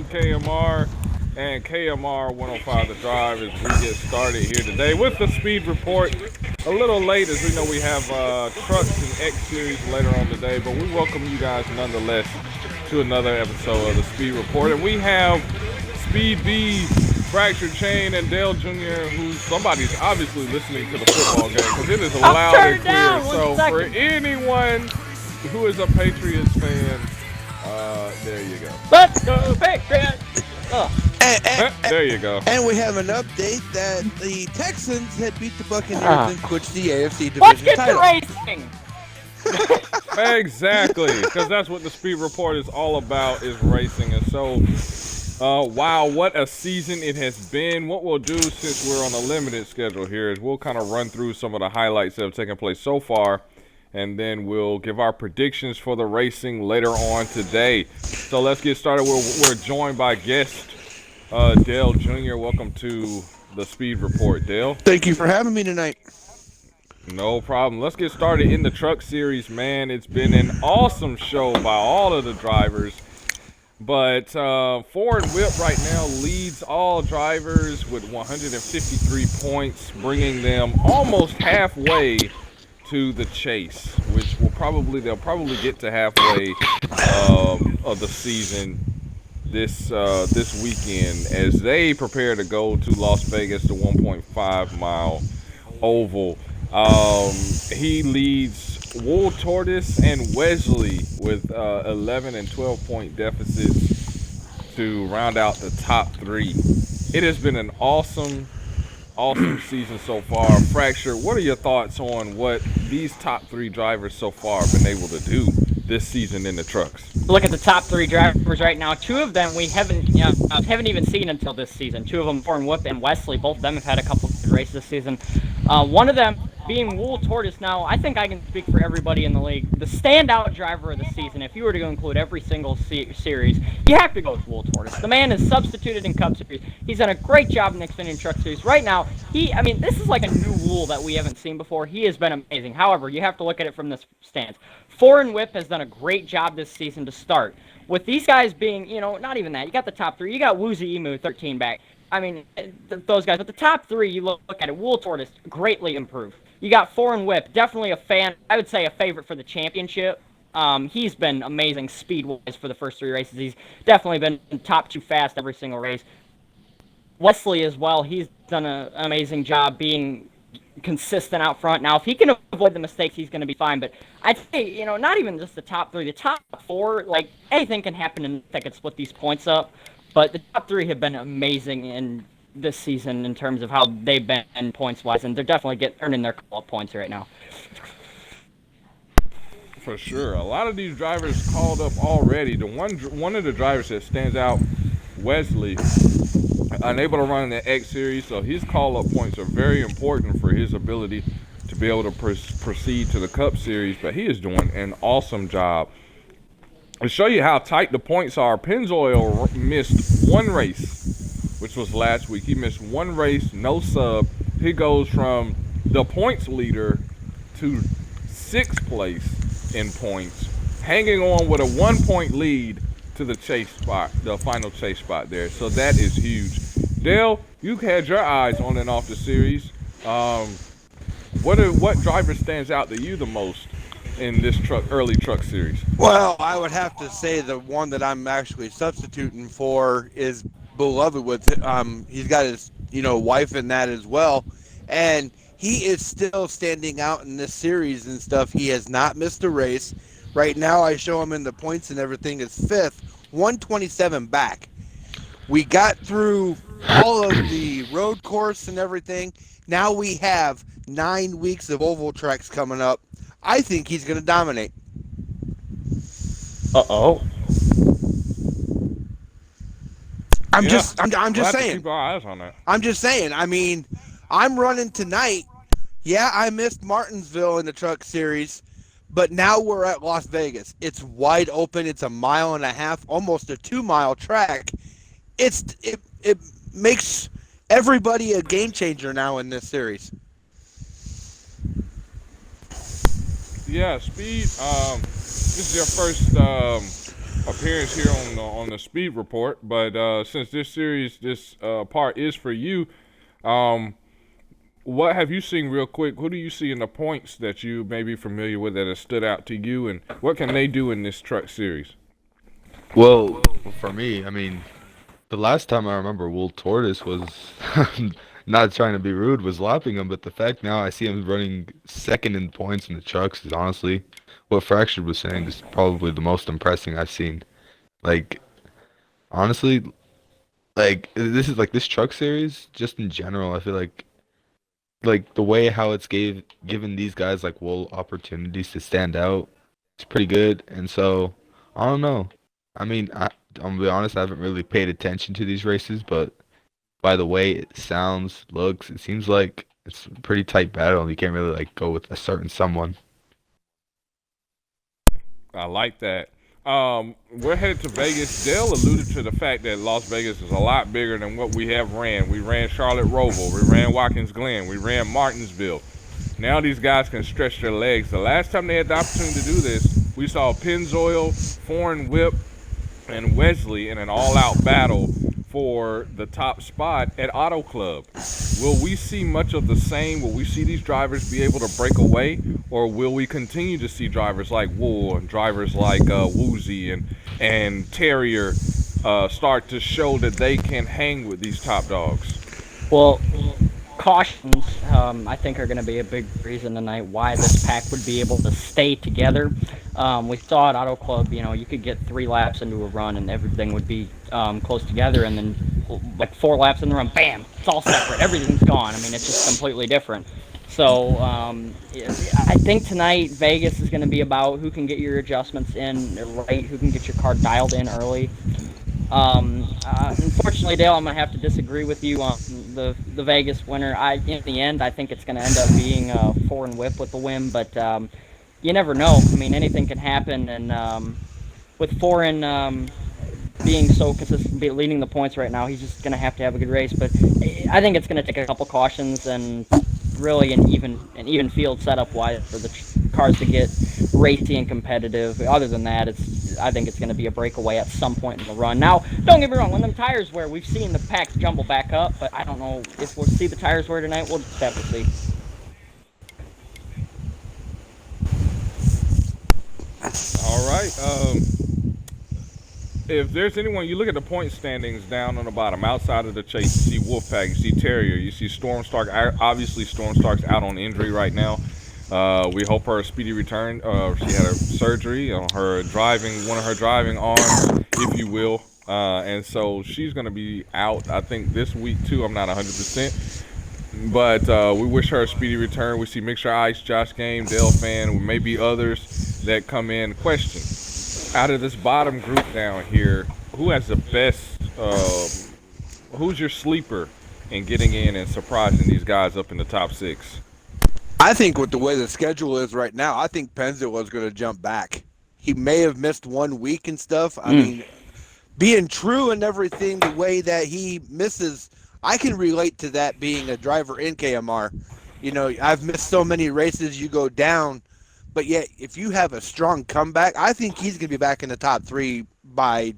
KMR and KMR 105 The Drive as we get started here today with the speed report. A little late as we know we have trucks and X Series later on today, but we welcome you guys nonetheless to another episode of the speed report. And we have Speed B, Fractured Chain, and Dale Jr., who somebody's obviously listening to the football game because it is loud and clear. So for anyone who is a Patriots fan, there you go. Let's go Patriots! There you go. And we have an update that the Texans had beat the Buccaneers and clinched the AFC Let's division get title. to racing! Exactly, because that's what the speed report is all about, is racing. And so, wow, what a season it has been. What we'll do, since we're on a limited schedule here, is we'll kind of run through some of the highlights that have taken place so far, and then we'll give our predictions for the racing later on today. So let's get started. We're joined by guest Dale Jr. Welcome to the Speed Report, Dale. Thank you for having me tonight. No problem. Let's get started in the truck series, man. It's been an awesome show by all of the drivers. But Ford Whip right now leads all drivers with 153 points, bringing them almost halfway to the chase, which they'll probably get to halfway of the season this weekend as they prepare to go to Las Vegas, the 1.5 mile oval. He leads Wool Tortoise and Wesley with 11 and 12 point deficits to round out the top three. It has been an awesome season so far. Fracture, what are your thoughts on what these top three drivers so far have been able to do this season in the trucks? Look at the top three drivers right now. Two of them we haven't even seen until this season. Two of them, Ford Whip and Wesley, both of them have had a couple of good races this season. One of them being Wool Tortoise. Now, I think I can speak for everybody in the league. The standout driver of the season, if you were to include every single series, you have to go with Wool Tortoise. The man is substituted in Cup Series. He's done a great job in the Xfinity Truck Series. Right now, this is like a new Wool that we haven't seen before. He has been amazing. However, you have to look at it from this stance. Ford Whip has done a great job this season to start. With these guys being, not even that. You got the top three. You got Woozy Emu, 13 back. Those guys. But the top three, you look at it, Wool Tortoise, greatly improved. You got Ford Whip, definitely a fan. I would say a favorite for the championship. He's been amazing speed-wise for the first three races. He's definitely been top two fast every single race. Wesley as well, he's done an amazing job being consistent out front. Now, if he can avoid the mistakes, he's going to be fine. But I'd say, not even just the top three, the top four, like, anything can happen that could split these points up. But the top three have been amazing in this season in terms of how they've been points-wise, and they're definitely earning their call-up points right now. For sure. A lot of these drivers called up already. One of the drivers that stands out, Wesley, unable to run in the X Series, so his call-up points are very important for his ability to be able to proceed to the Cup Series, but he is doing an awesome job. To show you how tight the points are, Pennzoil missed one race, which was last week. He missed one race, no sub. He goes from the points leader to sixth place in points, hanging on with a 1 point lead to the chase spot, the final chase spot there. So that is huge. Dale, you've had your eyes on and off the series. What driver stands out to you the most in this early truck series? Well, I would have to say the one that I'm actually substituting for is Beloved with he's got his wife in that as well, and he is still standing out in this series and stuff. He has not missed a race. Right now I show him in the points and everything is fifth, 127 back. We got through all of the road course and everything. Now we have 9 weeks of oval tracks coming up. I think he's going to dominate. Uh-oh. I'm just saying. Keep our eyes on that. I'm just saying. I'm running tonight. Yeah, I missed Martinsville in the truck series, but now we're at Las Vegas. It's wide open. It's a 1.5 miles, almost a 2 mile track. It makes everybody a game changer now in this series. Yeah, Speed. This is your first appearance here on the speed report. But since this part is for you, what have you seen real quick? Who do you see in the points that you may be familiar with that have stood out to you, and what can they do in this truck series? Well, for me, I mean, the last time I remember Wool Tortoise was not trying to be rude, was lapping him, but the fact now I see him running second in points in the trucks is honestly what Fractured was saying is probably the most impressive I've seen. Like, honestly, like this is like this truck series, just in general, I feel like the way how it's given these guys like Wool opportunities to stand out, it's pretty good. And so I don't know. I mean, I'm gonna be honest, I haven't really paid attention to these races, but by the way it sounds, looks, it seems like it's a pretty tight battle. You can't really like go with a certain someone. I like that. We're headed to Vegas. Dale alluded to the fact that Las Vegas is a lot bigger than what we have ran. We ran Charlotte Roval, we ran Watkins Glen, we ran Martinsville. Now these guys can stretch their legs. The last time they had the opportunity to do this, we saw Pennzoil, Foreign Whip, and Wesley in an all-out battle for the top spot at Auto Club. Will we see much of the same? Will we see these drivers be able to break away, or will we continue to see drivers like Wool and drivers like Woozy and Terrier start to show that they can hang with these top dogs? Well, cautions, I think, are going to be a big reason tonight why this pack would be able to stay together. We saw at Auto Club, you could get 3 laps into a run and everything would be close together, and then like 4 laps in the run, bam, it's all separate. Everything's gone. I mean, it's just completely different. So I think tonight Vegas is going to be about who can get your adjustments in right, who can get your car dialed in early. Unfortunately, Dale, I'm going to have to disagree with you on the Vegas winner. In the end, I think it's going to end up being Foreign Whip with the win, but you never know. I mean, anything can happen, and with Foreign being so consistent, leading the points right now, he's just going to have a good race. But I think it's going to take a couple cautions and really an even field setup wise for the cars to get racy and competitive. Other than that, I think it's going to be a breakaway at some point in the run. Now, don't get me wrong, when them tires wear, we've seen the packs jumble back up, but I don't know if we'll see the tires wear tonight. We'll just have to see. All right. If there's anyone, you look at the point standings down on the bottom, outside of the chase, you see Wolfpack, you see Terrier, you see Stormstark. Obviously, Stormstark's out on injury right now. We hope her a speedy return. She had a surgery on her one of her driving arms, if you will. And so she's going to be out, I think, this week too. I'm not 100%. But we wish her a speedy return. We see Mixture Ice, Josh Game, Dale Fan, maybe others that come in. Question. Out of this bottom group down here, who has the best, who's your sleeper in getting in and surprising these guys up in the top 6? I think with the way the schedule is right now, I think Pennzoil is going to jump back. He may have missed 1 week and stuff. I mean, being true and everything, the way that he misses, I can relate to that being a driver in KMR. I've missed so many races, you go down. But yet, if you have a strong comeback, I think he's going to be back in the top 3 by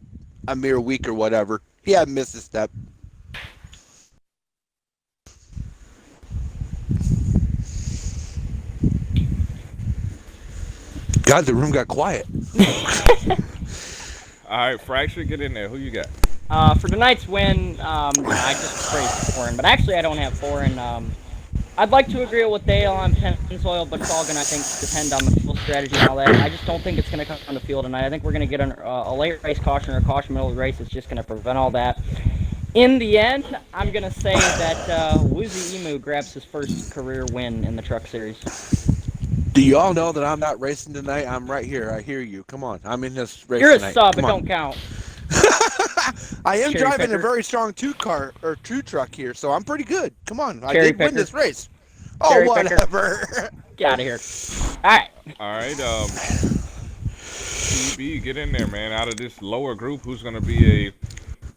a mere week or whatever. He hasn't missed a step. God, the room got quiet. All right, Fracture, get in there. Who you got? For tonight's win, I just praised Foreign, but actually I don't have Foreign. I'd like to agree with Dale on Pennzoil, but it's all going to, I think, depend on the field strategy and all that. I just don't think it's going to come on the field tonight. I think we're going to get a late race caution or a caution middle of the race. It's just going to prevent all that. In the end, I'm going to say that Woozy Emu grabs his first career win in the Truck Series. Do you all know that I'm not racing tonight? I'm right here. I hear you. Come on. I'm in this race You're tonight. a sub. Come It on. don't count. I am Cherry driving picker. a very strong two truck here, so I'm pretty good. Come on. I Cherry did win picker. this race. Cherry Oh, picker. whatever. Get out of here. All right. All right, TB, get in there, man. Out of this lower group, who's going to be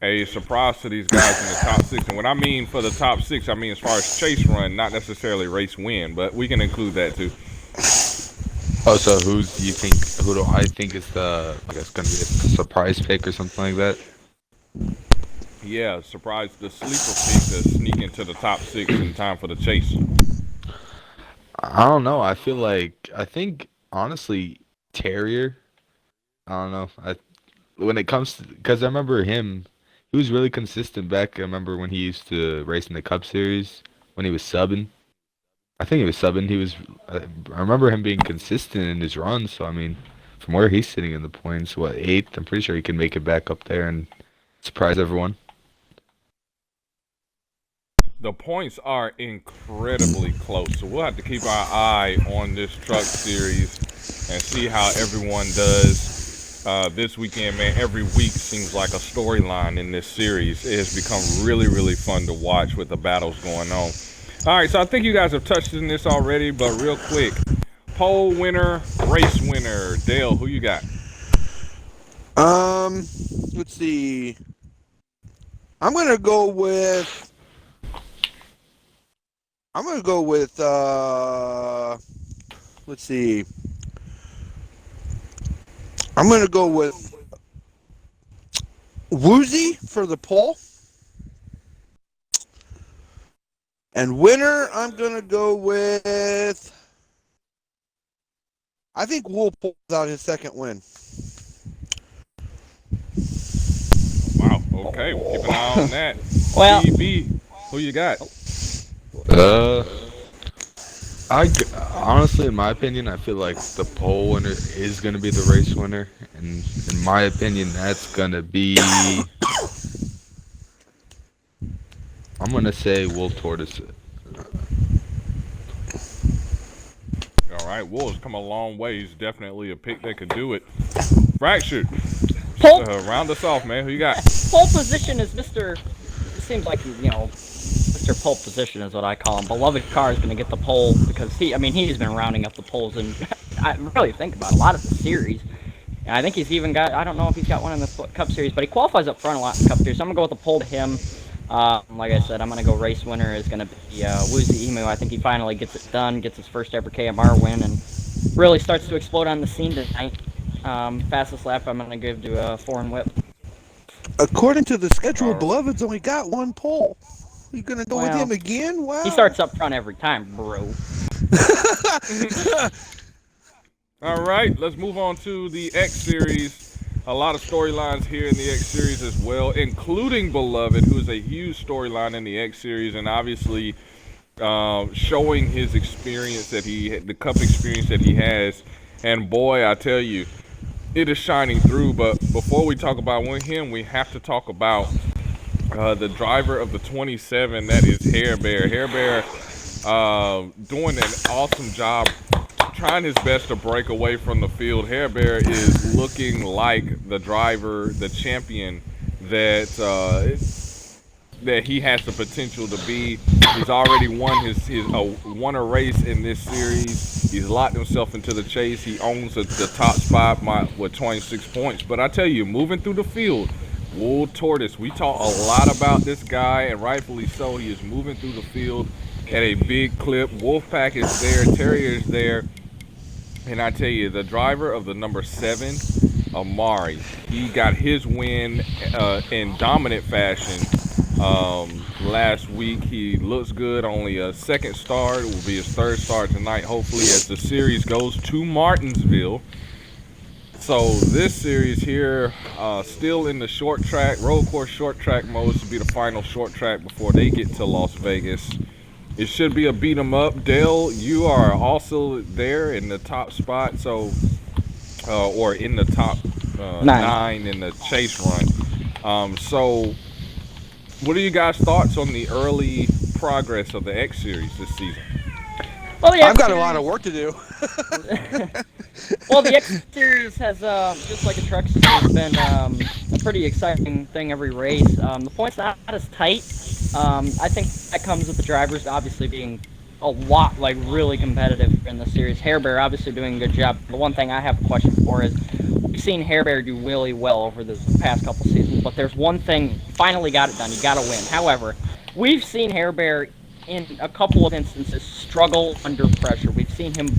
a surprise to these guys in the top 6? And what I mean for the top 6, I mean as far as chase run, not necessarily race win, but we can include that too. Oh, so who do I think is I guess gonna be a surprise pick or something like that? Yeah, surprise the sleeper pick to sneak into the top six in time for the chase. I don't know. I think honestly, Terrier. I don't know. When it comes to, because I remember him, he was really consistent back. I remember when he used to race in the Cup Series when he was subbing. I think he was subbing. I remember him being consistent in his runs. So I mean, from where he's sitting in the points, what, eighth? I'm pretty sure he can make it back up there and surprise everyone. The points are incredibly close, so we'll have to keep our eye on this truck series and see how everyone does this weekend. Man, every week seems like a storyline in this series. It has become really, really fun to watch with the battles going on. All right, so I think you guys have touched on this already, but real quick, pole winner, race winner. Dale, who you got? Let's see. I'm gonna go with. Let's see. I'm gonna go with Woozy for the pole. And winner, I'm gonna go with. I think Wool pulls out his second win. Wow, okay, we'll keep an eye on that. Well, DB, who you got? Uh, honestly, in my opinion, I feel like the pole winner is gonna be the race winner, and in my opinion, that's gonna be. I'm gonna say Wolf Tortoise. All right, Wolves come a long way. He's definitely a pick that could do it. Fractured. pole Round us off, man. Who you got? pole position is Mr. It seems like Mr. Pole position is what I call him. Beloved Car is going to get the pole because he's been rounding up the poles, and I really think about a lot of the series. And I think he's even got, I don't know if he's got one in the Cup Series, but he qualifies up front a lot in the Cup Series. So I'm going to go with the pole to him. Like I said, I'm going to go race winner is going to be Woozy Emu. I think he finally gets it done, gets his first ever KMR win, and really starts to explode on the scene tonight. Fastest lap I'm going to give to Foreign Whip. According to the schedule, Beloved's only got one pole. You gonna go with him again? Wow. He starts up front every time, bro. All right, let's move on to the X Series. A lot of storylines here in the X Series as well, including Beloved, who is a huge storyline in the X Series, and obviously showing his experience the Cup experience that he has. And boy, I tell you, it is shining through. But before we talk about him, we have to talk about the driver of the 27, that is Hair Bear. Hair Bear doing an awesome job, trying his best to break away from the field. Hair Bear is looking like the driver, the champion that that he has the potential to be. He's already won won a race in this series. He's locked himself into the chase. He owns the top spot with 26 points. But I tell you, moving through the field, Wool Tortoise, we talk a lot about this guy, and rightfully so. He is moving through the field at a big clip. Wolfpack is there, Terrier is there, and I tell you, the driver of the number 7, Amari, he got his win in dominant fashion last week. He looks good. Only a second start. It will be his third start tonight, hopefully, as the series goes to Martinsville. So this series here, still in the short track, road course short track mode. This will be the final short track before they get to Las Vegas. It should be a beat 'em up. Dale, you are also there in the top spot, so or in the top 9 in the chase run. So what are you guys' thoughts on the early progress of the X Series this season? Well, I've got a lot of work to do. Well, the X Series has, just like a truck series, been a pretty exciting thing every race. The points not as tight. I think that comes with the drivers obviously being a lot, really competitive in the series. Hair Bear obviously doing a good job. The one thing I have a question for is, we've seen Hair Bear do really well over the past couple seasons, but there's one thing, finally got it done, you gotta win. However, we've seen Hair Bear in a couple of instances struggle under pressure. We've seen him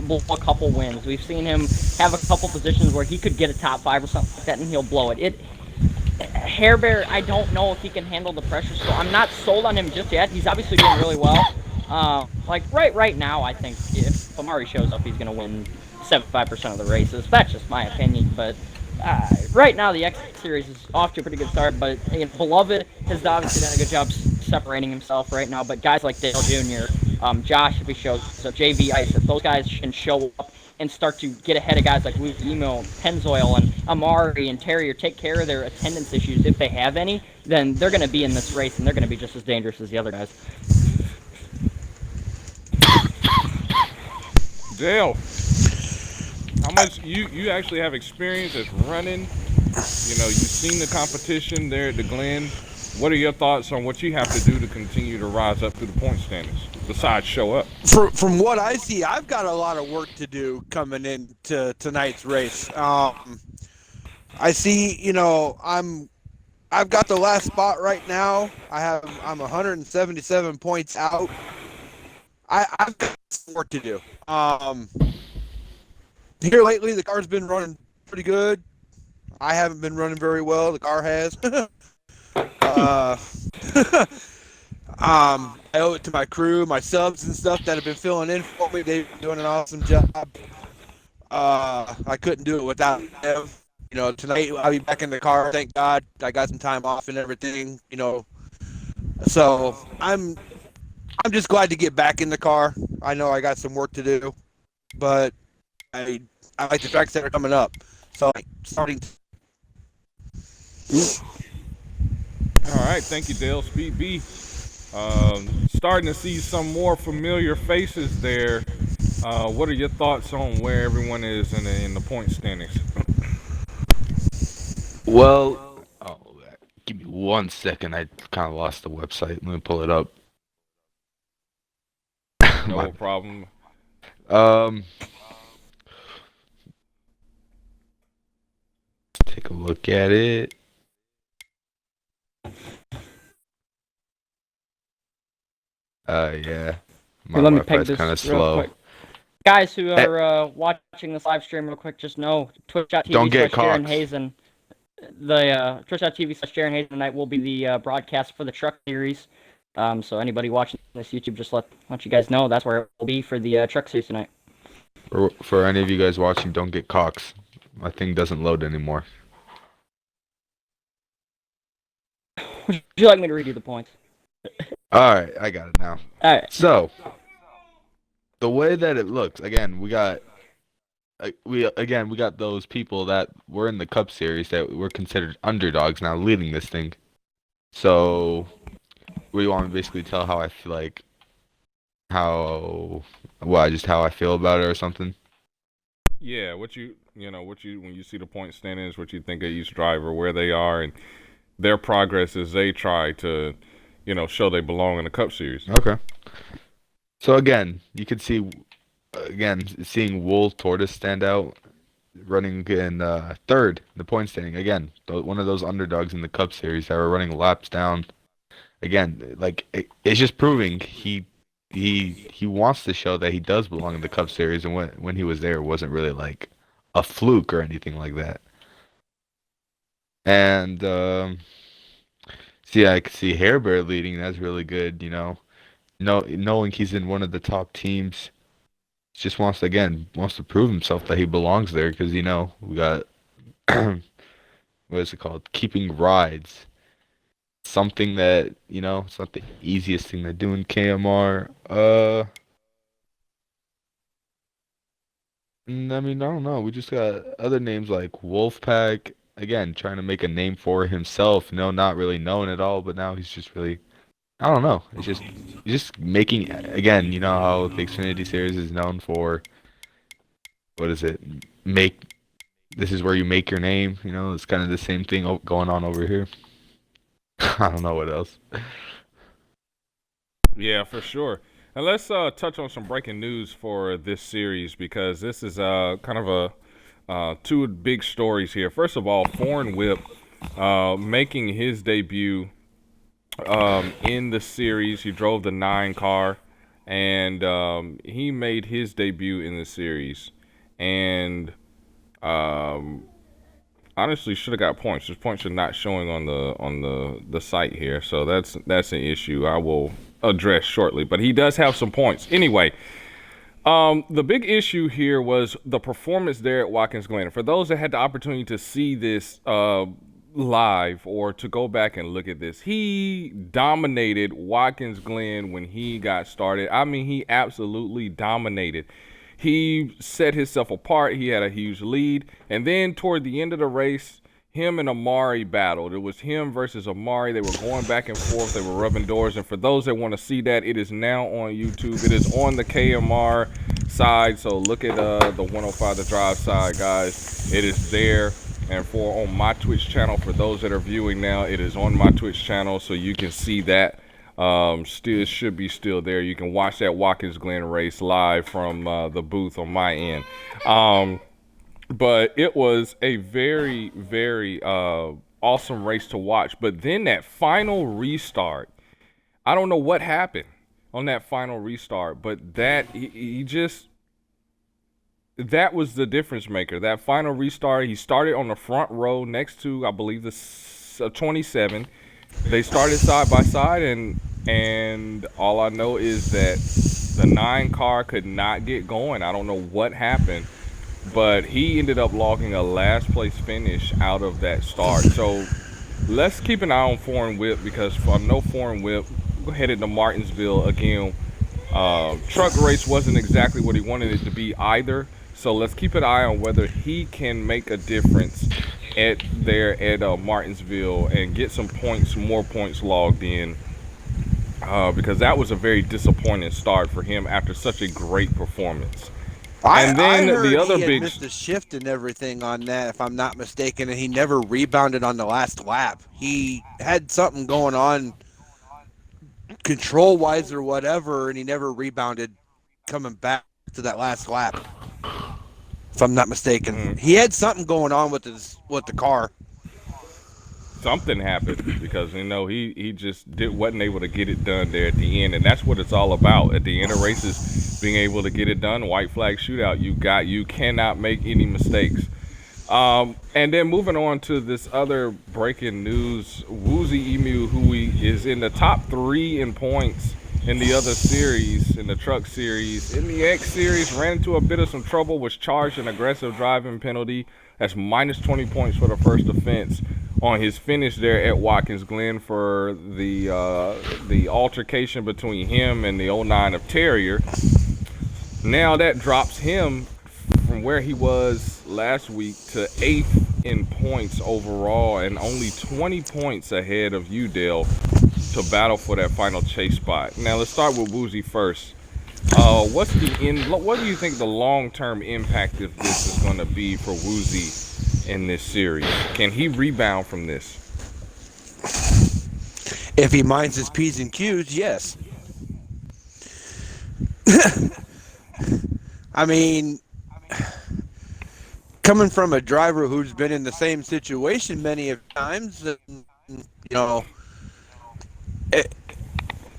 blow a couple wins. We've seen him have a couple positions where he could get a top 5 or something like that, and he'll blow it. Hair Bear, I don't know if he can handle the pressure, so I'm not sold on him just yet. He's obviously doing really well. Like right now, I think if Amari shows up, he's going to win 75% of the races. That's just my opinion, but right now the X Series is off to a pretty good start. But Beloved has obviously done a good job separating himself right now. But guys like Dale Jr., Josh, if he shows up, JV Ice, if those guys can show up and start to get ahead of guys like Luke Emo, Pennzoil, and Amari and Terrier, take care of their attendance issues if they have any, then they're going to be in this race and they're going to be just as dangerous as the other guys. Dale, how much you actually have experience as running? You know, you've seen the competition there at the Glen. What are your thoughts on what you have to do to continue to rise up to the point standings, besides show up? From what I see, I've got a lot of work to do coming into tonight's race. I see, you know, I've got the last spot right now. I'm 177 points out. I've got some work to do. Here lately, the car's been running pretty good. I haven't been running very well. The car has. I owe it to my crew, my subs and stuff that have been filling in for me. They've been doing an awesome job. I couldn't do it without them. You know, tonight I'll be back in the car. Thank God I got some time off and everything. You know, so I'm just glad to get back in the car. I know I got some work to do, but I like the tracks that are coming up. So starting. All right, thank you, Dale. Speed B. Starting to see some more familiar faces there. What are your thoughts on where everyone is in the point standings? Well, give me 1 second. I kind of lost the website. Let me pull it up. No problem. Take a look at it. Yeah. My Let me peg Wi-Fi's this kind of real slow. quick. Guys who are watching this live stream real quick, just know Don't get twitch.tv/Jaron Cox. Hazen. The twitch.tv/Jaron Hazen tonight will be the broadcast for the truck series. So anybody watching this YouTube, just let you guys know that's where it will be for the truck series tonight. For any of you guys watching, don't get Cox. My thing doesn't load anymore. Would you like me to read you the points? Alright, I got it now. Alright. So, the way that it looks, again, we got those people that were in the Cup Series that were considered underdogs now leading this thing. So, we want to basically tell how I feel how I feel about it or something. Yeah, when you see the point standings, what you think of each driver, where they are, and their progress as they try to, show they belong in the Cup Series. Okay. So again, you could see, seeing Wool Tortoise stand out, running in third in the point standing. Again, one of those underdogs in the Cup Series that were running laps down. Again, it's just proving he wants to show that he does belong in the Cup Series, and when he was there, it wasn't really like a fluke or anything like that. And I could see Hair Bear leading. That's really good, knowing he's in one of the top teams. Just wants to prove himself that he belongs there, because we got what is it called? Keeping rides. Something that it's not the easiest thing to do in KMR. I don't know. We just got other names like Wolfpack. Again, trying to make a name for himself. Not really known at all, but now he's just really, I don't know. He's just making, again, how the Xfinity Series is known for, what is it? This is where you make your name. It's kind of the same thing going on over here. I don't know what else. Yeah, for sure. And let's touch on some breaking news for this series, because this is kind of two big stories here. First of all, Foreign Whip making his debut in the series. He drove the 9 car and he made his debut in the series, and um, honestly should have got points. His points are not showing on the site here, so that's an issue I will address shortly. But he does have some points anyway. The big issue here was the performance there at Watkins Glen. For those that had the opportunity to see this live or to go back and look at this, he dominated Watkins Glen when he got started. I mean, he absolutely dominated. He set himself apart. He had a huge lead. And then toward the end of the race, him and Amari battled. It was him versus Amari. They were going back and forth. They were rubbing doors. And for those that want to see that, it is now on YouTube. It is on the KMR side. So look at the 105 The Drive side, guys. It is there. And on my Twitch channel, for those that are viewing now, it is on my Twitch channel. So you can see that. Still should be still there. You can watch that Watkins Glen race live from the booth on my end. But it was a very, very awesome race to watch. But then that final restart, I don't know what happened on that final restart, but that that was the difference maker. That final restart, he started on the front row next to, I believe, the 27. They started side by side, and all I know is that the 9 car could not get going. I don't know what happened, but he ended up logging a last place finish out of that start. So let's keep an eye on Foreign Whip, because for no Foreign Whip headed to Martinsville again. Truck race wasn't exactly what he wanted it to be either. So let's keep an eye on whether he can make a difference at Martinsville and get some points, more points logged in, because that was a very disappointing start for him after such a great performance. And then I heard the other he had big missed a shift and everything on that, if I'm not mistaken, and he never rebounded on the last lap. He had something going on control-wise or whatever, and he never rebounded coming back to that last lap, if I'm not mistaken. He had something going on with the car. something happened, because he just wasn't able to get it done there at the end, and that's what it's all about at the end of races, being able to get it done. White flag shootout, you cannot make any mistakes. And then moving on to this other breaking news, Woozy Emu, who is in the top 3 in points in the other series, in the truck series. In the X series, ran into a bit of some trouble, was charged an aggressive driving penalty. That's minus 20 points for the first offense on his finish there at Watkins Glen for the altercation between him and the 09 of Terrier. Now that drops him from where he was last week to 8th in points overall, and only 20 points ahead of Udale to battle for that final chase spot. Now let's start with Woozy first. What do you think the long-term impact of this is going to be for Woozy in this series? Can he rebound from this? If he minds his P's and Q's, yes. I mean, coming from a driver who's been in the same situation many of times,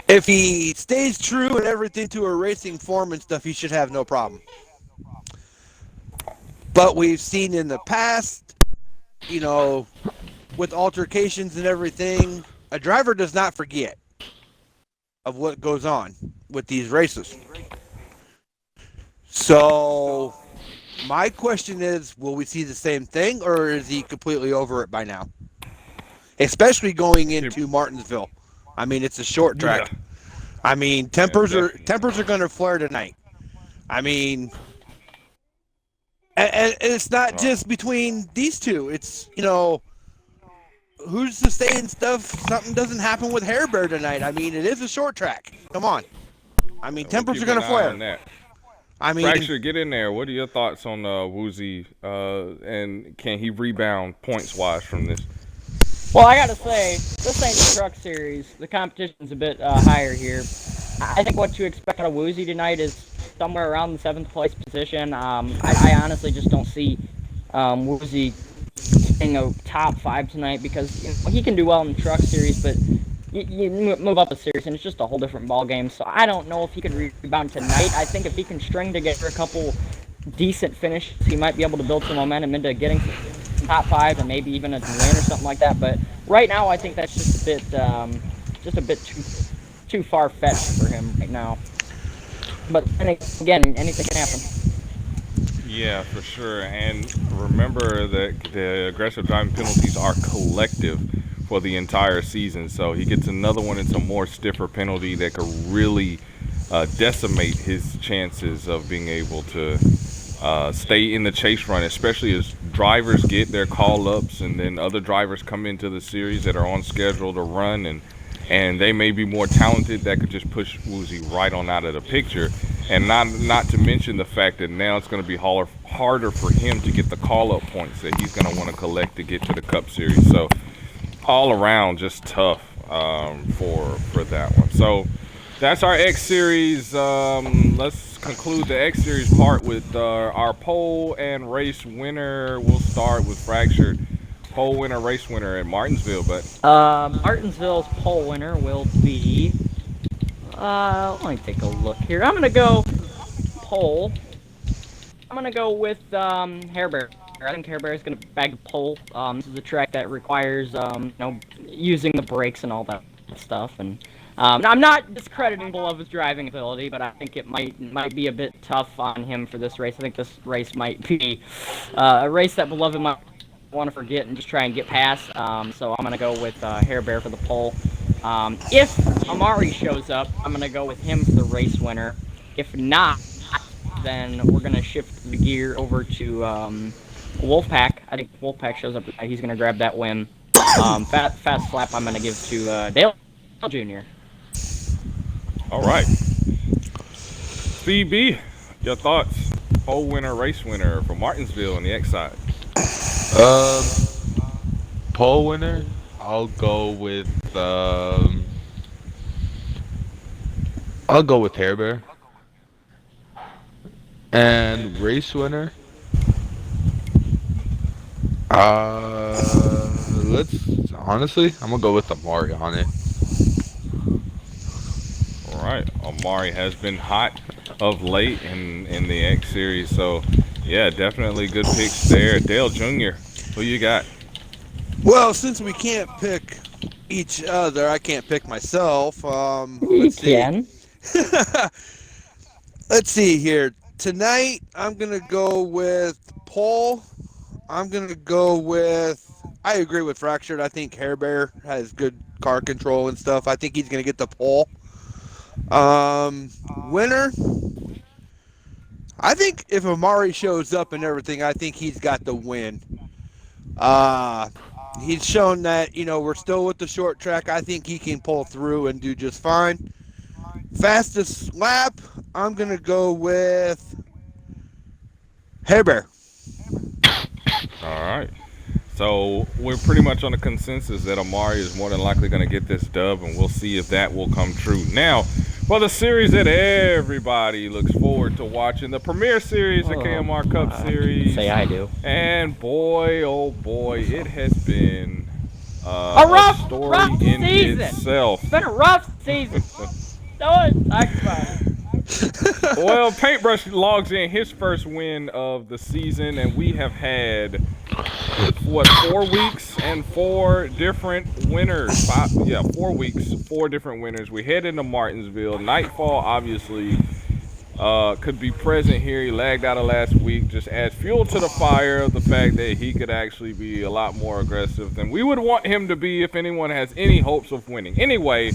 if he stays true and everything to a racing form and stuff, he should have no problem. But we've seen in the past, with altercations and everything, a driver does not forget of what goes on with these races. So my question is, will we see the same thing, or is he completely over it by now? Especially going into Martinsville. I mean, it's a short track. Yeah. I mean, tempers are going to flare tonight. I mean, and it's not just between these two. It's, who's to say and stuff, something doesn't happen with Hair Bear tonight. I mean, it is a short track. Come on. I mean, tempers are going to flare. I mean, Fracture, get in there. What are your thoughts on Woozy, and can he rebound points-wise from this? Well, I gotta say, this ain't the truck series. The competition's a bit higher here. I think what to expect out of Woozy tonight is somewhere around the 7th place position. I honestly just don't see Woozy in a top 5 tonight, because he can do well in the truck series, but you move up a series, and it's just a whole different ball game. So I don't know if he could rebound tonight. I think if he can string together a couple decent finishes, he might be able to build some momentum into getting some top 5 and maybe even a win or something like that. But right now, I think that's just a bit too far fetched for him right now. But then again, anything can happen. Yeah, for sure. And remember that the aggressive driving penalties are collective for the entire season. So he gets another one. It's a more stiffer penalty that could really decimate his chances of being able to stay in the chase run, especially as drivers get their call-ups and then other drivers come into the series that are on schedule to run, and they may be more talented. That could just push Woozy right on out of the picture. And not to mention the fact that now it's going to be harder for him to get the call-up points that he's going to want to collect to get to the Cup Series. So all around, just tough for that one. So that's our X Series. Let's conclude the X Series part with our pole and race winner. We'll start with Fractured. Pole winner, race winner at Martinsville, but Martinsville's pole winner will be. Let me take a look here. I'm gonna go pole. I'm gonna go with Hair Bear. I think Hair Bear is gonna bag a pole. This is a track that requires using the brakes and all that stuff. And I'm not discrediting Beloved's driving ability, but I think it might be a bit tough on him for this race. I think this race might be a race that Beloved might want to forget and just try and get past. So I'm gonna go with Hair Bear for the pole. If Amari shows up, I'm gonna go with him for the race winner. If not, then we're gonna shift the gear over to Wolfpack. I think Wolfpack shows up. He's gonna grab that win. Fast slap. I'm gonna give to Dale Jr. all right. CB, your thoughts? Pole winner, race winner for Martinsville on the X side. Pole winner, I'll go with Hair Bear. And race winner, I'm gonna go with Amari on it. All right, Amari has been hot of late in the X Series, so yeah, definitely good picks there. Dale Jr., who you got? Well, since we can't pick each other, I can't pick myself. You Let's see. can. Let's see here. Tonight, I'm gonna go with pole. I'm gonna go with. I agree with Fractured. I think Hair Bear has good car control and stuff. I think he's gonna get the pole. Winner. I think if Amari shows up and everything, I think he's got the win. He's shown that, we're still with the short track. I think he can pull through and do just fine. Fastest lap, I'm going to go with Hair Bear. All right. So we're pretty much on the consensus that Amari is more than likely going to get this dub, and we'll see if that will come true. Now, for the series that everybody looks forward to watching, the Premier Series, the KMR Cup Series. Say I do. And boy, oh boy, it has been A rough in season. itself. It's been a rough season. Well, Paintbrush logs in his first win of the season, and we have had 4 weeks and 4 different winners. 4 weeks, 4 different winners. We head into Martinsville. Nightfall obviously could be present here. He lagged out of last week. Just adds fuel to the fire of the fact that he could actually be a lot more aggressive than we would want him to be if anyone has any hopes of winning. Anyway,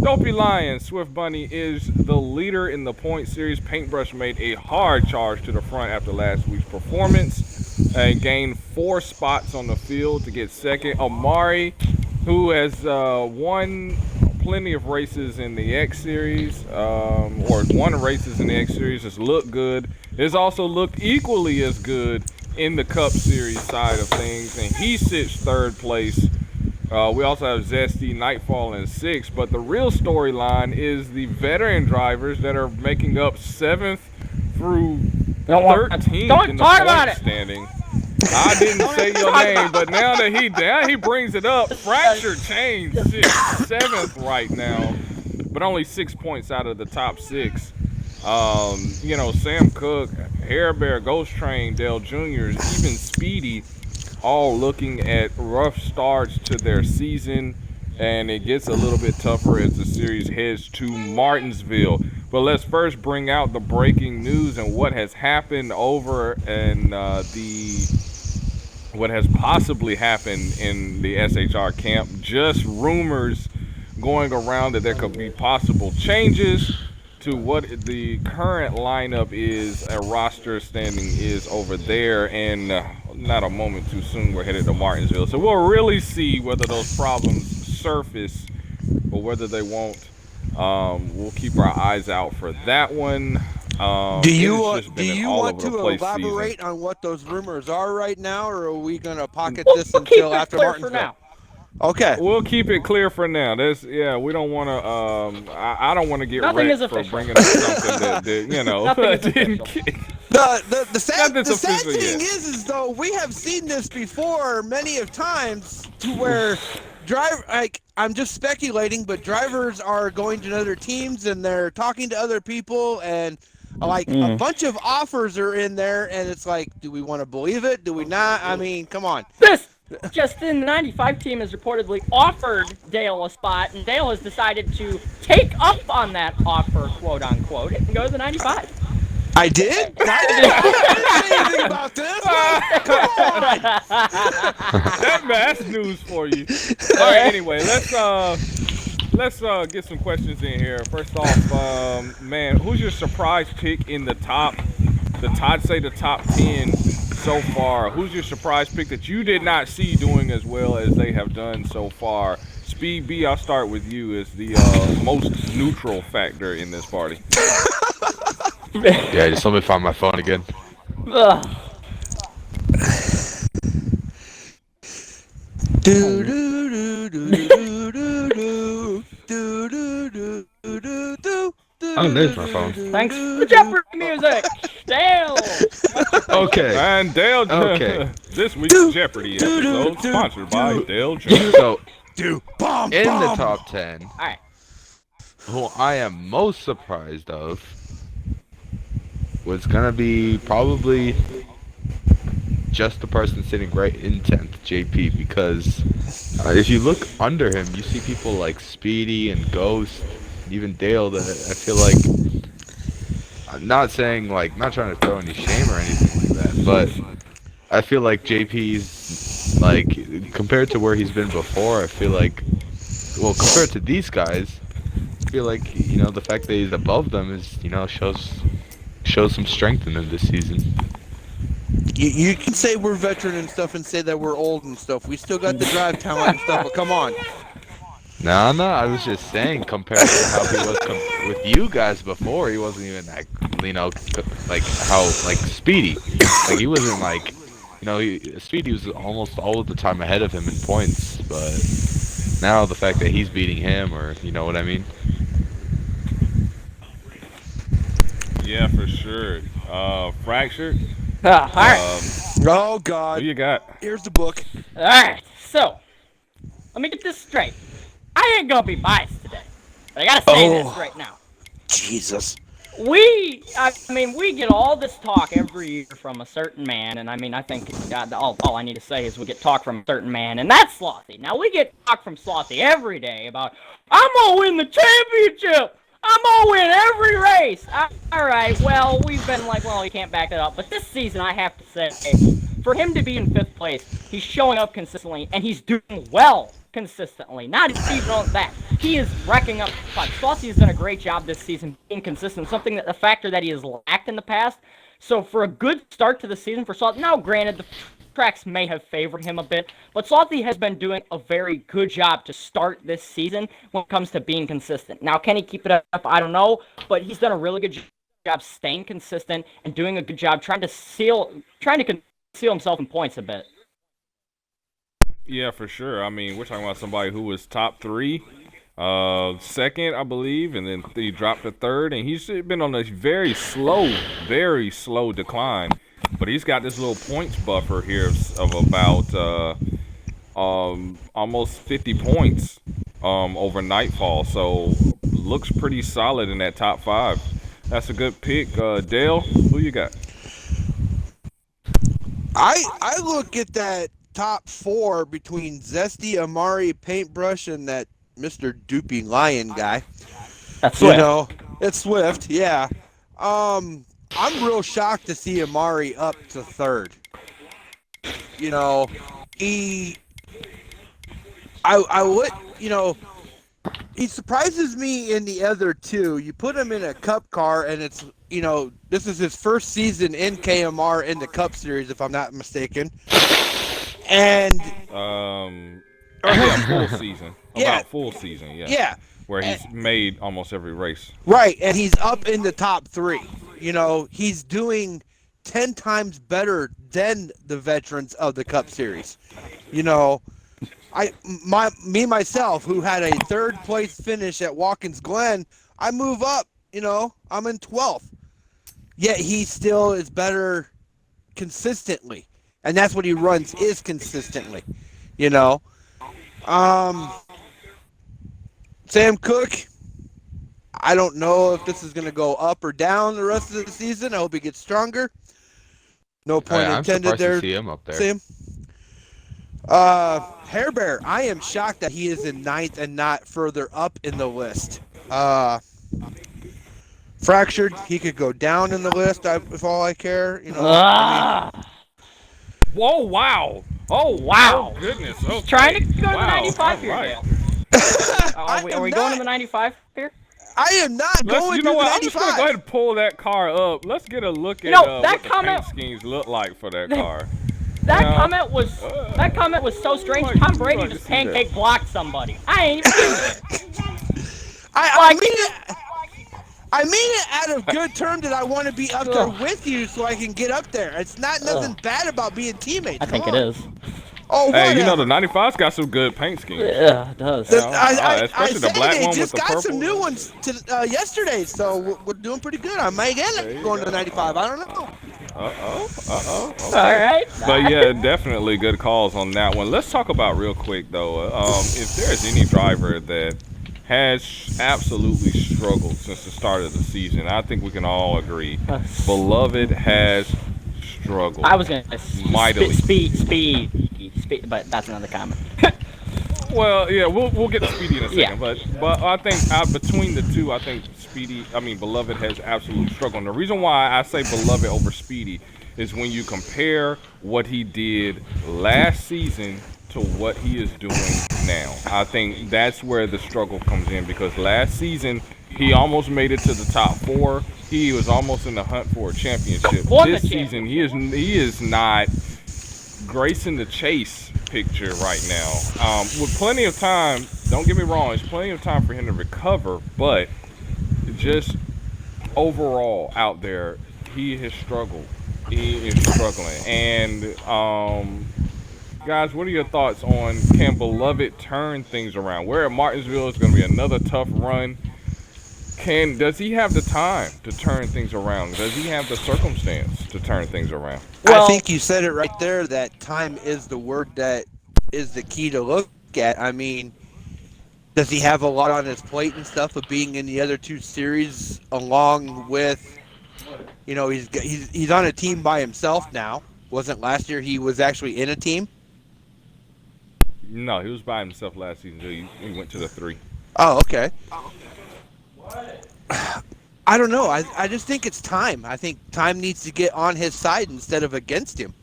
Dopey Lion, Swift Bunny is the leader in the point series. Paintbrush made a hard charge to the front after last week's performance and gained 4 spots on the field to get second. Amari, who has won plenty of races in the X Series, or won races in the X Series, has looked good. Has also looked equally as good in the Cup Series side of things, and he sits 3rd place. We also have Zesty, Nightfall, and 6th. But the real storyline is the veteran drivers that are making up 7th through 13th in the point standing. I didn't say your name, but now that he brings it up, Fracture Chain sits 7th right now, but only 6 points out of the top 6. Sam Cook, Hair Bear, Ghost Train, Dale Jr.'s, even Speedy, all looking at rough starts to their season, and it gets a little bit tougher as the series heads to Martinsville. But let's first bring out the breaking news and what has happened over in what has possibly happened in the SHR camp. Just rumors going around that there could be possible changes to what the current lineup is, a roster standing is over there, and not a moment too soon we're headed to Martinsville. So we'll really see whether those problems surface or whether they won't. We'll keep our eyes out for that one. Do you want to elaborate on what those rumors are right now, or are we going to pocket this until after Martinsville? For now. Okay. We'll keep it clear for now. We don't want to. I don't want to get Nothing wrecked for bringing up something that didn't. The sad thing is though, we have seen this before many of times to where I'm just speculating, but drivers are going to other teams and they're talking to other people, and a bunch of offers are in there, and it's like, do we want to believe it? Do we not? I mean, come on. Justin, the 95 team has reportedly offered Dale a spot, and Dale has decided to take up on that offer, quote unquote, and go to the 95. I did? I didn't say anything about this. Come on. That's news for you. All right, anyway, let's get some questions in here. First off, man, who's your surprise pick in the top 10 so far? Who's your surprise pick that you did not see doing as well as they have done so far? Speed B, I'll start with you as the most neutral factor in this party. Yeah, just let me find my phone again. Oh, there's my phone. Thanks for Jeopardy music, Dale. Okay. And Dale. Okay. This week's Jeopardy episode sponsored by Dale Jones. So, in the top 10, All right. who I am most surprised of was gonna be probably just the person sitting right in 10th, JP, because if you look under him, you see people like Speedy and Ghost, even Dale, that I feel like, I'm not saying, not trying to throw any shame or anything like that, but I feel like JP's, compared to where he's been before, I feel like, compared to these guys, I feel like, the fact that he's above them is, shows some strength in him this season. You can say we're veteran and stuff and say that we're old and stuff. We still got the drive talent and stuff, but come on. No, I was just saying, compared to how he was with you guys before, he wasn't even that, Speedy. He wasn't Speedy was almost all of the time ahead of him in points, but now the fact that he's beating him, or, you know what I mean? Yeah, for sure. Fractured. All right. Oh, God. Who you got? Here's the book. All right. So, let me get this straight. I ain't gonna be biased today, but I gotta say this right now. Jesus. We get all this talk every year from a certain man, and I think all I need to say is we get talk from a certain man, and that's Slothy. Now, we get talk from Slothy every day about, I'm gonna win the championship! I'm gonna win every race! Alright, well, we've been you can't back that up, but this season, I have to say, for him to be in 5th place, he's showing up consistently, and he's doing well consistently. Not even on that. He is racking up spots. Slothy has done a great job this season being consistent, a factor that he has lacked in the past. So for a good start to the season for Slothy, now granted, the tracks may have favored him a bit, but Slothy has been doing a very good job to start this season when it comes to being consistent. Now, can he keep it up? I don't know, but he's done a really good job staying consistent and doing a good job trying to conceal himself in points a bit. Yeah, for sure. I mean, we're talking about somebody who was top 3, second, I believe, and then he dropped to 3rd, and he's been on a very slow decline. but he's got this little points buffer here of about almost 50 points over Nightfall. So looks pretty solid in that top 5. That's a good pick. Dale, who you got? I look at that top 4 between Zesty, Amari, Paintbrush, and that Mr. Doopy Lion guy. That's You Swift. know, it's Swift, yeah. I'm real shocked to see Amari up to 3rd. You know, I would, he surprises me in the other 2. You put him in a Cup car, and it's, this is his first season in KMR in the Cup Series, if I'm not mistaken. And Full season. Yeah. About full season, yeah. yeah, Where he's made almost every race. right, and he's up in the top 3. He's doing 10 times better than the veterans of the Cup Series. Myself, who had a 3rd place finish at Watkins Glen, I move up. I'm in 12th. Yet he still is better consistently, and that's what he runs is consistently. Sam Cook, I don't know if this is going to go up or down the rest of the season. I hope he gets stronger. No point I'm intended surprised there. to see him up there. Sam. Hair Bear, I am shocked that he is in 9th and not further up in the list. Fractured, he could go down in the list if all I care. Whoa, wow. Oh, Wow. Oh, goodness. He's Okay. trying to go to the Wow. 95 All here, right. Dale. Are we going to the 95 here? I am not going You to know the what? I'm just 95. going to go ahead and pull that car up. Let's get a look at that what the comment- paint schemes look like for that car. That Yeah. comment was so strange. Like, Tom you Brady like to just see that. pancake blocked somebody. I ain't even I mean it out of good terms that I want to be up there with you so I can get up there. It's not nothing bad about being teammates. I think Come it on. is. Oh, Hey, whatever. the 95's got some good paint schemes. Yeah, it does. Especially the said black they one with just the got purple. some new ones yesterday, so we're doing pretty good. I might end There up you going to go. the 95. I don't know. Uh-oh. All right. But yeah, definitely good calls on that one. Let's talk about real quick though. If there's any driver that has absolutely struggled since the start of the season, I think we can all agree. Beloved has struggled. I was gonna say Mightily. speed, but that's another comment. Well, yeah, we'll get to Speedy in a second, Yeah. but I think between the two, I think Beloved has absolute struggle. And the reason why I say Beloved over Speedy is when you compare what he did last season to what he is doing now. I think that's where the struggle comes in because last season he almost made it to the top 4. He was almost in the hunt for a championship. Won the This season he is not gracing the chase picture right now. With plenty of time, don't get me wrong, there's plenty of time for him to recover, but just overall out there, he has struggled. He is struggling. And guys, what are your thoughts on can Beloved turn things around? We're at Martinsville, it's going to be another tough run. Does he have the time to turn things around? Does he have the circumstance to turn things around? I think you said it right there, that time is the word that is the key to look at. I mean, does he have a lot on his plate and stuff of being in the other 2 series along with, he's on a team by himself now. Wasn't last year he was actually in a team? No, he was by himself last season. He went to the 3. Oh, okay. I don't know. I just think it's time. I think time needs to get on his side instead of against him.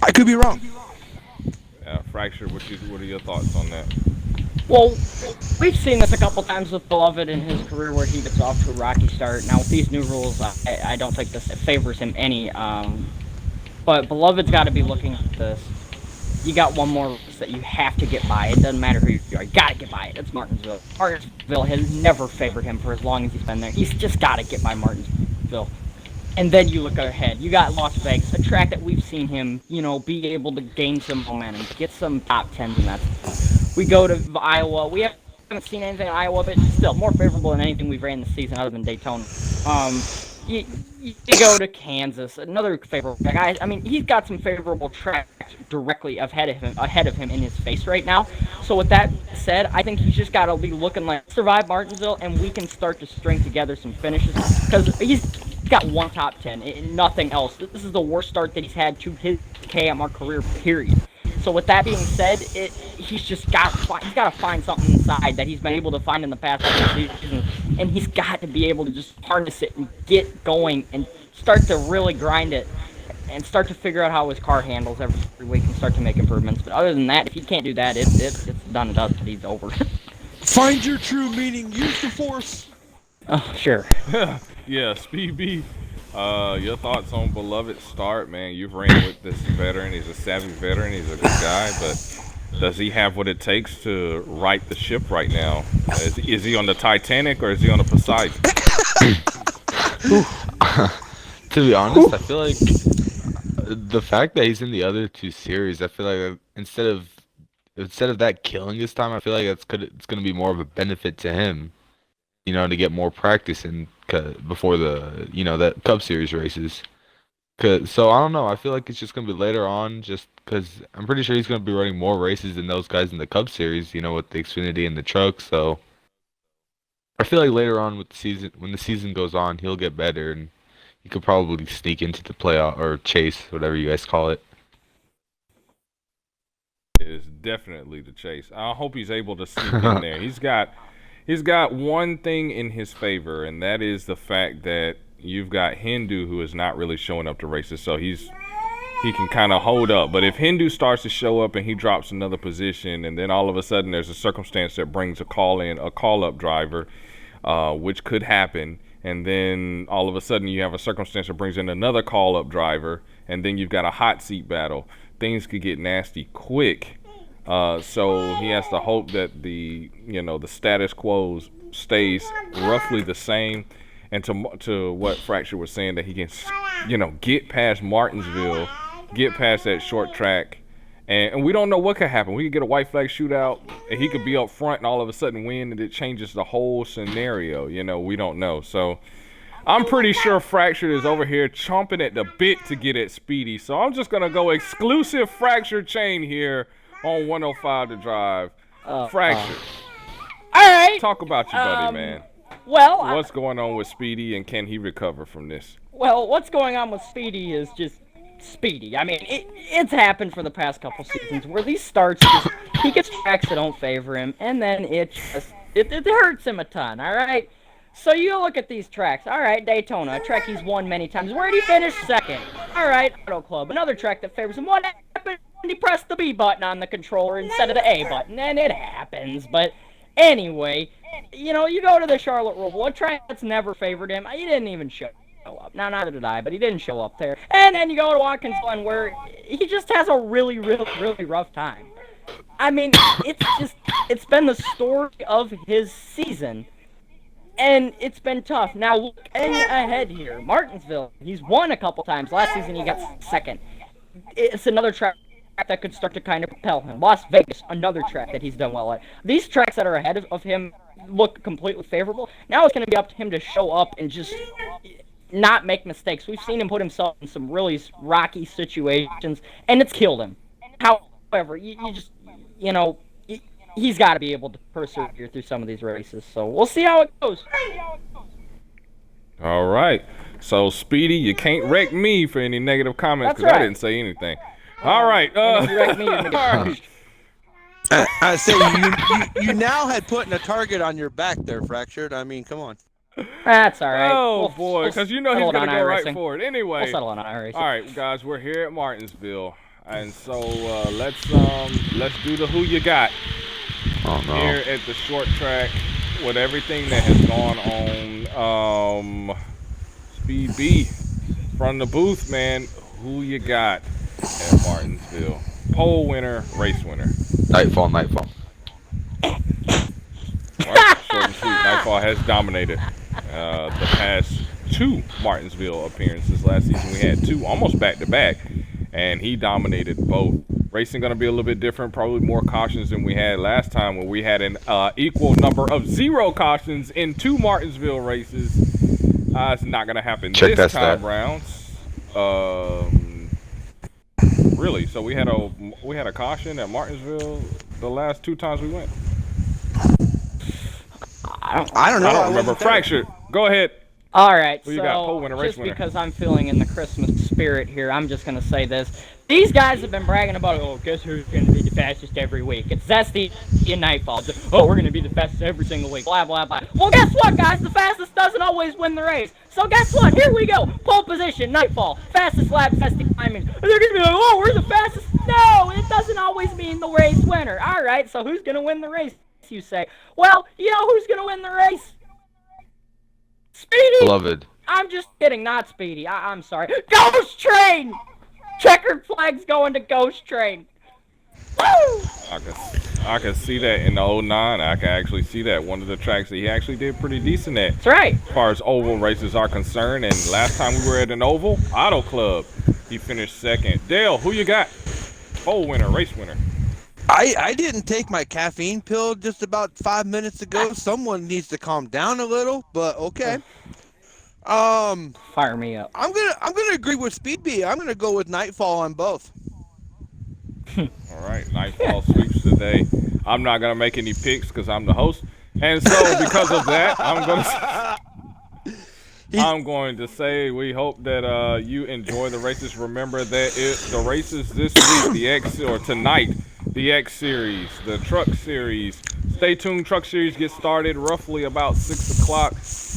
I could be wrong. Fracture, what are your thoughts on that? Well, we've seen this a couple times with Beloved in his career where he gets off to a rocky start. Now, with these new rules, I don't think this favors him any. But Beloved's got to be looking at this. You got one more race that you have to get by. It doesn't matter who you are. You got to get by it. It's Martinsville. Martinsville has never favored him for as long as he's been there. He's just got to get by Martinsville. And then you look ahead. You got Las Vegas, a track that we've seen him, be able to gain some momentum, get some top 10s, and that's. We go to Iowa. We haven't seen anything in Iowa, but still more favorable than anything we've ran this season other than Daytona. You go to Kansas, another favorable guy. I mean, he's got some favorable tracks directly ahead of him in his face right now. So with that said, I think he's just got to be looking like survive Martinsville, and we can start to string together some finishes because he's got one top 10, and nothing else. This is the worst start that he's had to his KMR career. Period. So with that being said, he's just got to find something inside that he's been able to find in the past couple seasons, and he's got to be able to just harness it and get going and start to really grind it and start to figure out how his car handles every week and start to make improvements. But other than that, if he can't do that, it's done and dusted. He's over. Find your true meaning. Use the force. Oh, sure. Yeah, Speed B. Your thoughts on Beloved's start, man? You've ran with this veteran. He's a savvy veteran. He's a good guy, but does he have what it takes to right the ship right now? Is he on the Titanic or is he on the Poseidon? To be honest, I feel like the fact that he's in the other two series, I feel like instead of that killing his time, I feel like it's gonna be more of a benefit to him, to get more practice in before the that Cup Series races. So I don't know. I feel like it's just gonna be later on, just because I'm pretty sure he's gonna be running more races than those guys in the Cup Series, with the Xfinity and the truck. So I feel like later on with the season, when the season goes on, he'll get better and he could probably sneak into the playoff or chase, whatever you guys call it. Is definitely the chase. I hope he's able to sneak in there. He's got one thing in his favor, and that is the fact that you've got Hindu, who is not really showing up to races, so he can kind of hold up. But if Hindu starts to show up and he drops another position, and then all of a sudden there's a circumstance that brings a call-up driver, which could happen, and then all of a sudden you have a circumstance that brings in another call-up driver, and then you've got a hot seat battle. Things could get nasty quick. So he has to hope that the status quo stays roughly the same, and to what Fracture was saying, that he can get past Martinsville, get past that short track, and we don't know what could happen. We could get a white flag shootout, and he could be up front and all of a sudden win, and it changes the whole scenario. We don't know. So I'm pretty sure Fracture is over here chomping at the bit to get at Speedy. So I'm just gonna go exclusive Fracture chain here on 105 to drive. Fracture. All right. Talk about your buddy, man. Well, what's going on with Speedy, and can he recover from this? Well, what's going on with Speedy is just Speedy. I mean, it's happened for the past couple seasons where these starts he gets tracks that don't favor him, and then it hurts him a ton. All right. So you look at these tracks. All right, Daytona, a track he's won many times. Where did he finish second? All right, Auto Club, another track that favors him. What happened? He pressed the B button on the controller instead of the A button, and it happens. But anyway, you go to the Charlotte Roval, a track that's never favored him. He didn't even show up. Now, neither did I, but he didn't show up there. And then you go to Watkins Glen, where he just has a really, really, really rough time. I mean, it's been the story of his season. And it's been tough. Now, looking ahead here, Martinsville, he's won a couple times. Last season, he got second. It's another track that could start to kind of propel him. Las Vegas, another track that he's done well at. These tracks that are ahead of him look completely favorable. Now it's going to be up to him to show up and just not make mistakes. We've seen him put himself in some really rocky situations, and it's killed him. However, he's got to be able to persevere through some of these races. So we'll see how it goes. All right. So, Speedy, you can't wreck me for any negative comments because I didn't say anything. All right. If you wreck me, you're gonna get I say you now had putting a target on your back there, Fractured. I mean, come on. That's all right. Oh, boy, because he's going to go right for it. Anyway. We'll settle on iRacing. All right, guys, we're here at Martinsville. And so let's do the who you got. Oh, no. Here at the short track with everything that has gone on. Speed B from the booth, man. Who you got at Martinsville? Pole winner, race winner. Nightfall. Right, short and sweet. Nightfall has dominated the past two Martinsville appearances. Last season we had two almost back-to-back, and he dominated both. Racing going to be a little bit different, probably more cautions than we had last time, where we had an equal number of 0 cautions in 2 Martinsville races. It's not going to happen Check this that time stat. round. Really? So we had a caution at Martinsville the last 2 times we went. I don't know. I don't I remember. wasn't there. Fractured. Go ahead. All right, Who you got? Pole so winner, race just winner. because I'm feeling in the Christmas spirit here, I'm just gonna say this. These guys have been bragging about, oh, guess who's gonna be the fastest every week? It's Zesty and Nightfall. Oh, we're gonna be the fastest every single week. Blah blah blah. Well, guess what, guys? The fastest doesn't always win the race. So guess what? Here we go. Pole position, Nightfall, fastest lap, fastest timing. And they're gonna be like, oh, we're the fastest. No, it doesn't always mean the race winner. All right, so who's gonna win the race? You say. Well, you know who's gonna win the race? Speedy. Beloved. I'm just kidding, not Speedy. I'm sorry. Ghost Train! Checkered flag's going to Ghost Train. Woo! I can see that in the '09. I can actually see that. One of the tracks that he actually did pretty decent at. That's right. As far as oval races are concerned. And last time we were at an oval, Auto Club, he finished second. Dale, who you got? Pole winner, race winner. I didn't take my caffeine pill just about 5 minutes ago. Someone needs to calm down a little, but okay. Fire me up. I'm gonna agree with Speed B. I'm gonna go with Nightfall on both. All right, Nightfall sweeps today. I'm not gonna make any picks because I'm the host, and so because of that, I'm going to say we hope that you enjoy the races. Remember that the races this week, the X or tonight, the X Series, the Truck Series. Stay tuned. Truck Series gets started roughly about 6 o'clock,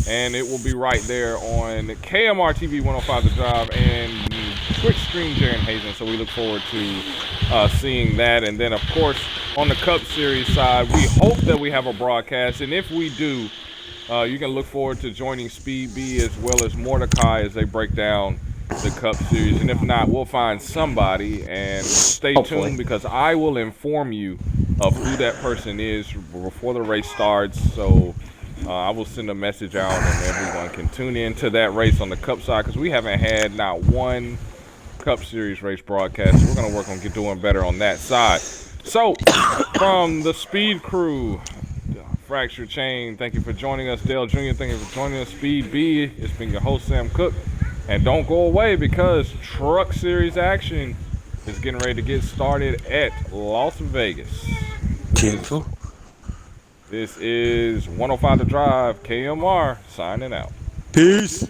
and it will be right there on KMR TV 105 The Drive and Twitch stream Jaron Hazen. So we look forward to seeing that. And then, of course, on the Cup Series side, we hope that we have a broadcast. And if we do, you can look forward to joining Speed B as well as Mordecai as they break down the Cup Series. And if not, we'll find somebody. And stay tuned because I will inform you of who that person is before the race starts. So I will send a message out and everyone can tune in to that race on the Cup side because we haven't had not one Cup Series race broadcast. So we're going to work on doing better on that side. So from the Speed crew, Fracture Chain, thank you for joining us. Dale Jr., thank you for joining us. Speed B, it's been your host, Sam Cook. And don't go away because Truck Series action is getting ready to get started at Las Vegas. Beautiful. This is 105 The Drive, KMR, signing out. Peace.